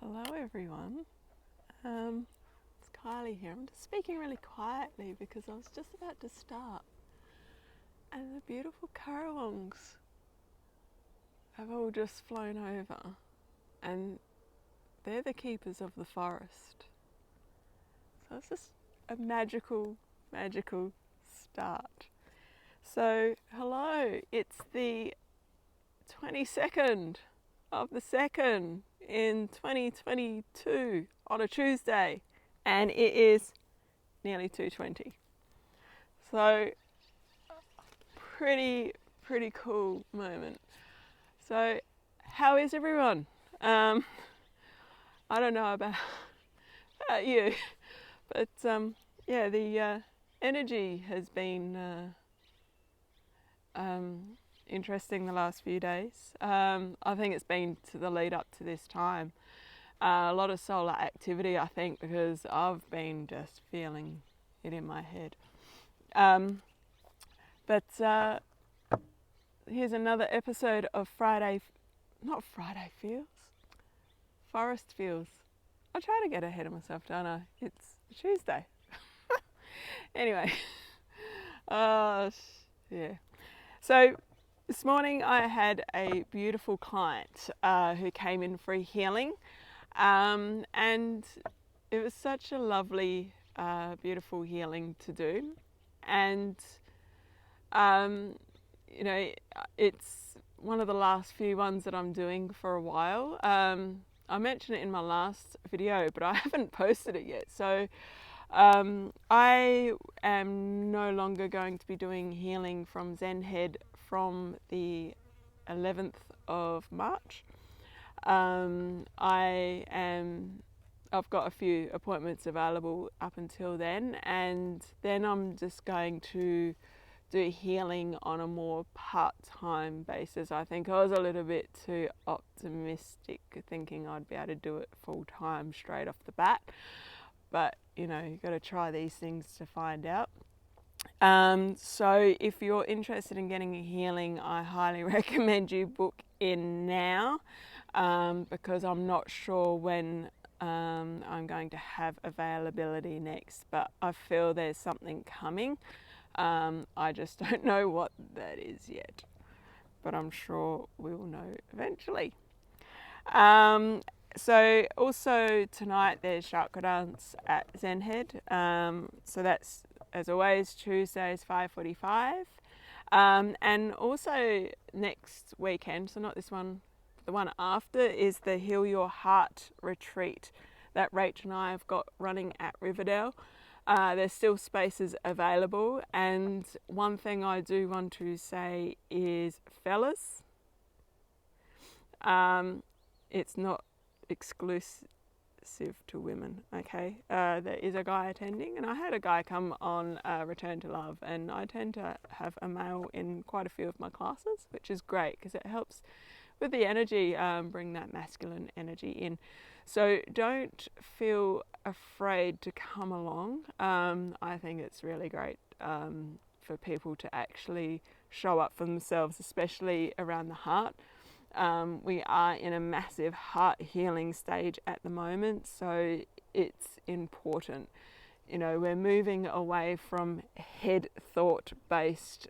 Hello everyone, it's Kylie here. I'm just speaking really quietly because I was just about to start and the beautiful currawongs have all just flown over and they're the keepers of the forest. So it's just a magical start. So hello, it's the 22nd of the 2nd in 2022 on a Tuesday, and it is nearly 2:20. So pretty cool moment. So how is everyone? I don't know about you, but yeah, the energy has been interesting the last few days. I think it's been to the lead up to this time. A lot of solar activity, I think, because I've been just feeling it in my head. But here's another episode of Forest Feels. I try to get ahead of myself, don't I? It's Tuesday. Anyway, yeah. So this morning I had a beautiful client who came in for a healing, and it was such a lovely, beautiful healing to do. And you know, it's one of the last few ones that I'm doing for a while. I mentioned it in my last video, but I haven't posted it yet. So I am no longer going to be doing healing from Zen Head from the 11th of March. I've got a few appointments available up until then, and then I'm just going to do healing on a more part-time basis. I think I was a little bit too optimistic thinking I'd be able to do it full-time straight off the bat, but you know, you've got to try these things to find out. So if you're interested in getting a healing, I highly recommend you book in now, because I'm not sure when I'm going to have availability next, but I feel there's something coming. I just don't know what that is yet, but I'm sure we'll know eventually. So also tonight there's chakra dance at Zen Head. So that's, as always, Tuesdays 5:45. And also next weekend, so not this one, the one after, is the Heal Your Heart retreat that Rach and I have got running at Riverdale. There's still spaces available, and one thing I do want to say is, fellas, it's not exclusive to women, okay? There is a guy attending, and I had a guy come on Return to Love, and I tend to have a male in quite a few of my classes, which is great because it helps with the energy, bring that masculine energy in. So don't feel afraid to come along. I think it's really great for people to actually show up for themselves, especially around the heart. We are in a massive heart healing stage at the moment, so it's important. You know, we're moving away from head thought based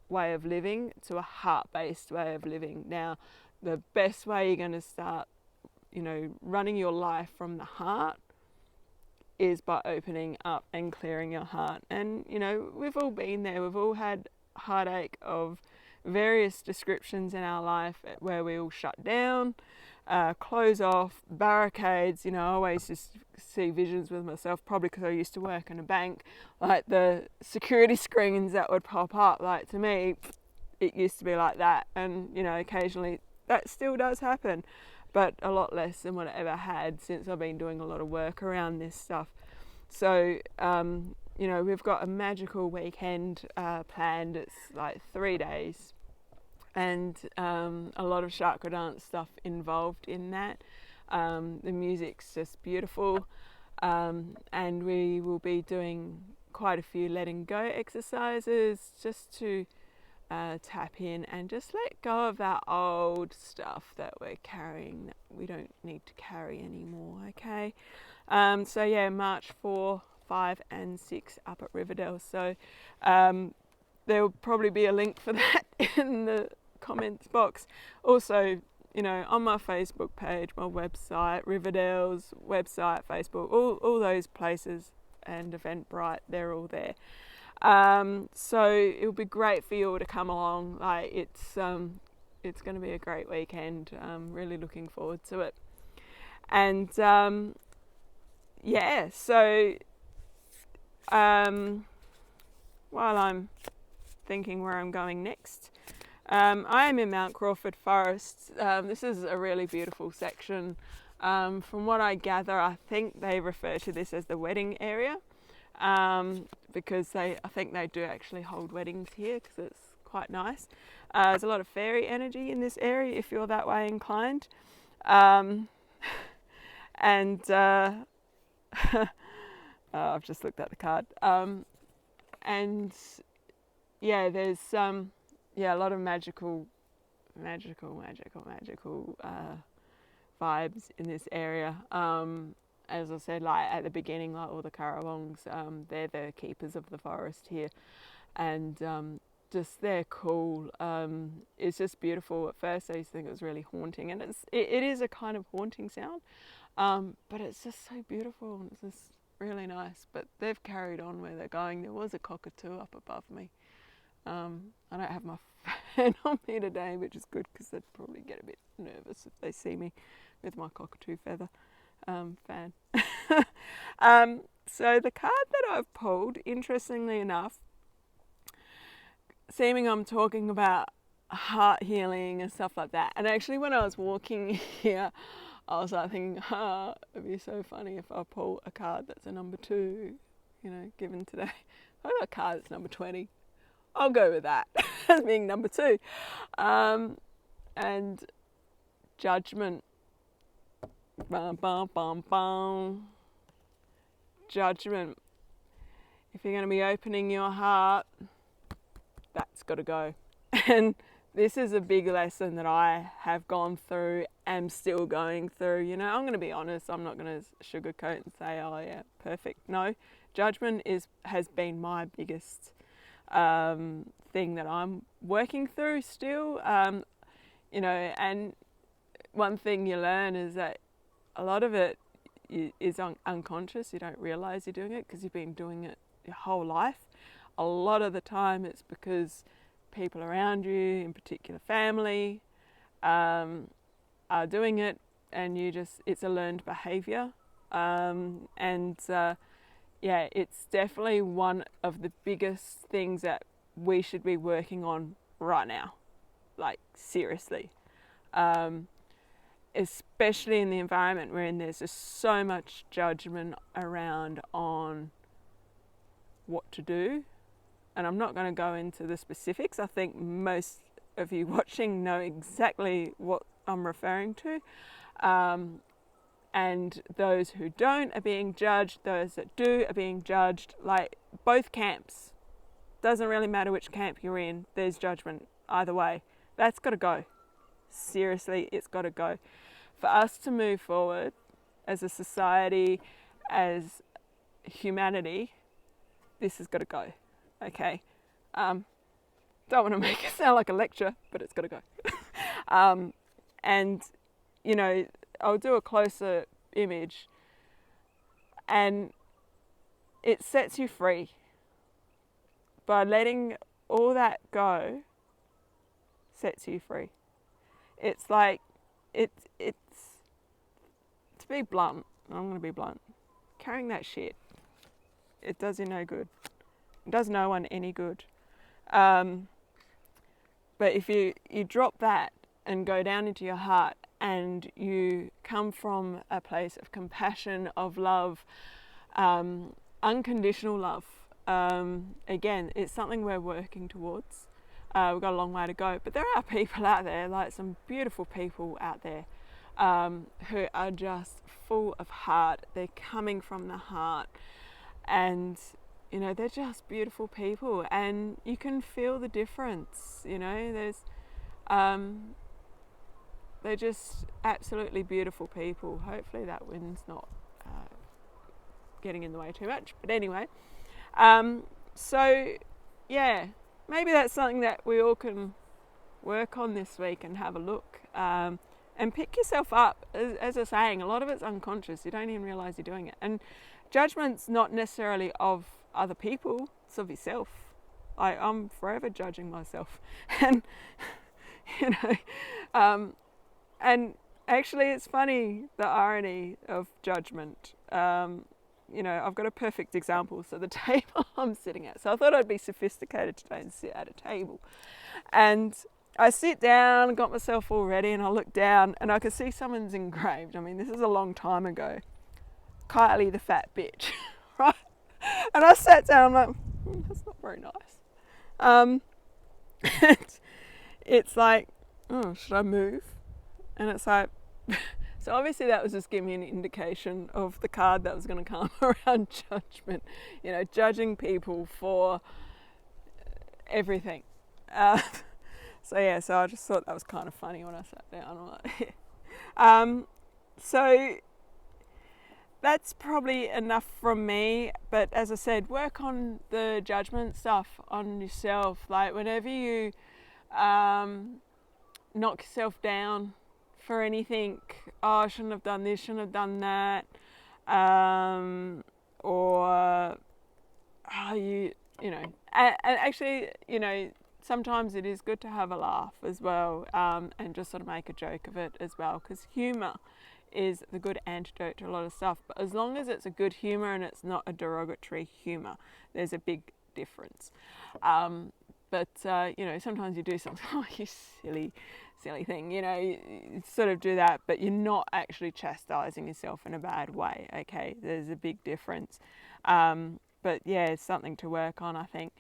way of living to a heart based way of living. Now, the best way you're going to start, you know, running your life from the heart is by opening up and clearing your heart. And, you know, we've all been there. We've all had heartache of various descriptions in our life where we all shut down, close off, barricades. You know, I always just see visions with myself, probably because I used to work in a bank, like the security screens that would pop up. Like, to me, it used to be like that. And, you know, occasionally that still does happen, but a lot less than what I ever had since I've been doing a lot of work around this stuff. So, you know, we've got a magical weekend planned. It's like 3 days, and a lot of chakra dance stuff involved in that. The music's just beautiful, and we will be doing quite a few letting go exercises just to tap in and just let go of that old stuff that we're carrying that we don't need to carry anymore, okay? So yeah, March 4, 5 and 6 up at Riverdale. So there will probably be a link for that in the comments box. Also, you know, on my Facebook page, my website, Riverdale's website, Facebook, all those places, and Eventbrite, they're all there. So it'll be great for you all to come along. Like it's going to be a great weekend. Really looking forward to it. And yeah, so while I'm thinking where I'm going next, I am in Mount Crawford Forest. This is a really beautiful section. From what I gather, I think they refer to this as the wedding area. Because I think they do actually hold weddings here because it's quite nice. There's a lot of fairy energy in this area if you're that way inclined. And I've just looked at the card. And yeah, there's a lot of magical vibes in this area. As I said, like at the beginning, like all the Currawongs, they're the keepers of the forest here, and just they're cool. It's just beautiful. At first, I used to think it was really haunting, and it is a kind of haunting sound, but it's just so beautiful and it's just really nice. But they've carried on where they're going. There was a cockatoo up above me. I don't have my fan on me today, which is good because they'd probably get a bit nervous if they see me with my cockatoo feather. Fan. So the card that I've pulled, interestingly enough, seeming I'm talking about heart healing and stuff like that, and actually when I was walking here, I was like thinking, it'd be so funny if I pull a card that's a number 2, you know, given today. I got a card that's number 20. I'll go with that as being number 2. And judgment. Bum, bum, bum, bum. Judgment. If you're going to be opening your heart, that's got to go. And this is a big lesson that I have gone through, am still going through. You know, I'm going to be honest. I'm not going to sugarcoat and say, oh yeah, perfect. No, judgment has been my biggest thing that I'm working through still. You know, and one thing you learn is that a lot of it is unconscious. You don't realise you're doing it because you've been doing it your whole life. A lot of the time it's because people around you, in particular family, are doing it, and it's a learned behaviour. Yeah, it's definitely one of the biggest things that we should be working on right now. Like, seriously. Especially in the environment we're in, there's just so much judgment around on what to do. And I'm not going to go into the specifics. I think most of you watching know exactly what I'm referring to. And those who don't are being judged. Those that do are being judged. Like, both camps. Doesn't really matter which camp you're in. There's judgment either way. That's got to go. Seriously, it's got to go. For us to move forward as a society, as humanity, this has got to go. Okay? Don't want to make it sound like a lecture, but it's got to go. And, you know, I'll do a closer image, and it sets you free. By letting all that go, sets you free. It's like, it's to be blunt, I'm going to be blunt, carrying that shit, it does you no good. It does no one any good. But if you drop that and go down into your heart, and you come from a place of compassion, of love, unconditional love, again, it's something we're working towards. We've got a long way to go, but there are people out there, like some beautiful people out there, who are just full of heart. They're coming from the heart, and you know, they're just beautiful people, and you can feel the difference. You know, they're just absolutely beautiful people. Hopefully that wind's not getting in the way too much. But anyway, so yeah, maybe that's something that we all can work on this week and have a look. And pick yourself up. As I was saying, a lot of it's unconscious. You don't even realise you're doing it. And judgment's not necessarily of other people, it's of yourself. I'm forever judging myself. And, you know, and actually it's funny, the irony of judgment. You know, I've got a perfect example. So the table I'm sitting at. So I thought I'd be sophisticated today and sit at a table. And I sit down, got myself all ready, and I look down and I could see someone's engraved. I mean, this is a long time ago. Kylie the fat bitch, right? And I sat down, I'm like, that's not very nice. And it's like, oh, should I move? And it's like, so obviously that was just giving me an indication of the card that was going to come around judgment. You know, judging people for everything. So I just thought that was kind of funny when I sat down. I'm like, so that's probably enough from me. But as I said, work on the judgment stuff on yourself. Like whenever you knock yourself down for anything, oh, I shouldn't have done this, shouldn't have done that, or oh, you know, and actually, you know, sometimes it is good to have a laugh as well, and just sort of make a joke of it as well, because humour is the good antidote to a lot of stuff. But as long as it's a good humour and it's not a derogatory humour, there's a big difference. But you know, sometimes you do something, oh, you silly thing, you know, you sort of do that, but you're not actually chastising yourself in a bad way, okay? There's a big difference. But yeah, it's something to work on, I think.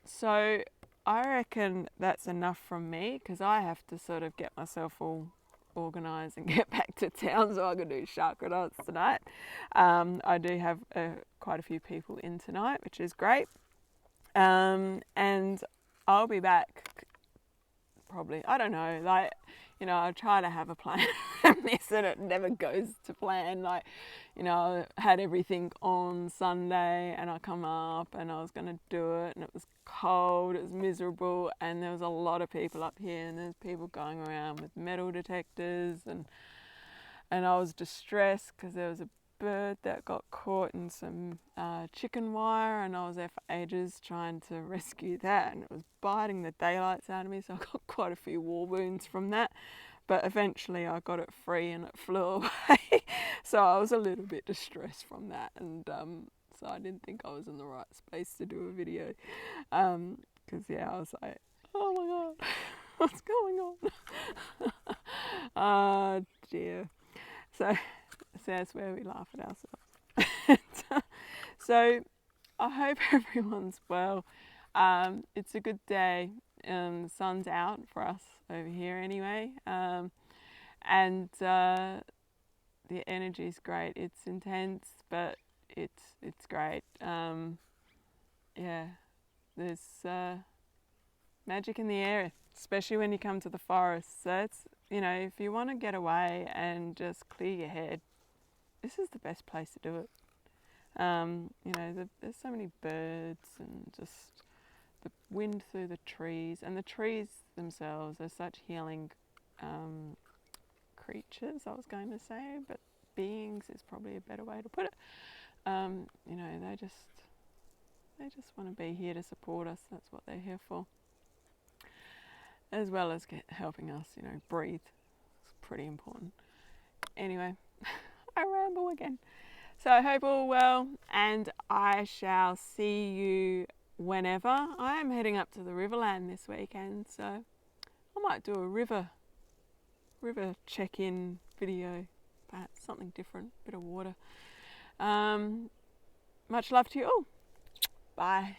So I reckon that's enough from me, because I have to sort of get myself all organised and get back to town so I can do chakra dance tonight. I do have quite a few people in tonight, which is great. And I'll be back probably, I don't know, like, you know, I try to have a plan around this and it never goes to plan. Like, you know, I had everything on Sunday and I come up and I was going to do it, and it was cold, it was miserable, and there was a lot of people up here, and there's people going around with metal detectors, and I was distressed because there was a bird that got caught in some chicken wire, and I was there for ages trying to rescue that, and it was biting the daylights out of me, so I got quite a few war wounds from that. But eventually I got it free and it flew away. So I was a little bit distressed from that, and so I didn't think I was in the right space to do a video, because yeah, I was like, oh my god, what's going on? Oh dear. So that's where we laugh at ourselves. So I hope everyone's well. It's a good day. The sun's out for us over here anyway. And the energy's great. It's intense, but it's great. Yeah, there's magic in the air, especially when you come to the forest. So it's, you know, if you want to get away and just clear your head, this is the best place to do it. You know, there's so many birds and just the wind through the trees, and the trees themselves are such healing creatures, I was going to say, but beings is probably a better way to put it. You know, they just want to be here to support us. That's what they're here for, as well as helping us, you know, breathe. It's pretty important. Anyway, I ramble again. So I hope all well, and I shall see you whenever. I am heading up to the Riverland this weekend, so I might do a river check-in video, perhaps something different, bit of water. Much love to you all. Bye.